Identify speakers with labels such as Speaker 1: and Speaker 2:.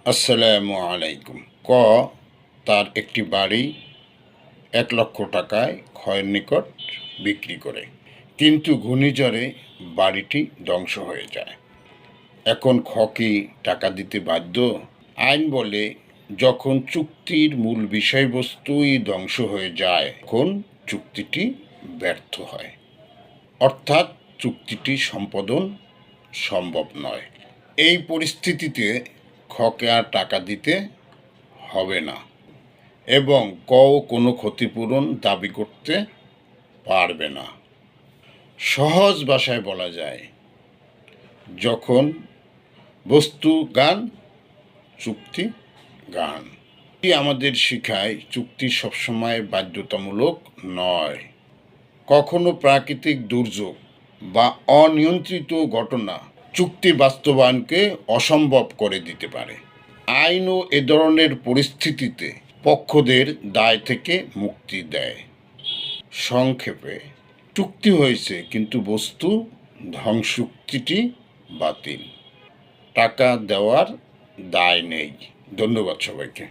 Speaker 1: আসসালামু আলাইকুম। ক তার একটি বাড়ি ১,০০,০০০ টাকায় ক্ষয়ের নিকট বিক্রি করে, কিন্তু ঘূর্ণিঝড়ে বাড়িটি ধ্বংস হয়ে যায়। এখন খ কি টাকা দিতে বাধ্য? আইন বলে, যখন চুক্তির মূল বিষয়বস্তুই ধ্বংস হয়ে যায় তখন চুক্তিটি ব্যর্থ হয়, অর্থাৎ চুক্তিটি সম্পাদন সম্ভব নয়। এই পরিস্থিতিতে খকে আর টাকা দিতে হবে না এবং কও কোনো ক্ষতিপূরণ দাবি করতে পারবে না। সহজ ভাষায় বলা যায়, যখন বস্তু গান, চুক্তি গান। এটি আমাদের শিখায় চুক্তি সবসময় বাধ্যতামূলক নয়। কখনো প্রাকৃতিক দুর্যোগ বা অনিয়ন্ত্রিত ঘটনা চুক্তি বাস্তবায়নকে অসম্ভব করে দিতে পারে। আইনও এ ধরনের পরিস্থিতিতে পক্ষদের দায় থেকে মুক্তি দেয়। সংক্ষেপে, চুক্তি হয়েছে কিন্তু বস্তু ধ্বংস, চুক্তিটি বাতিল, টাকা দেওয়ার দায় নেই। ধন্যবাদ সবাইকে।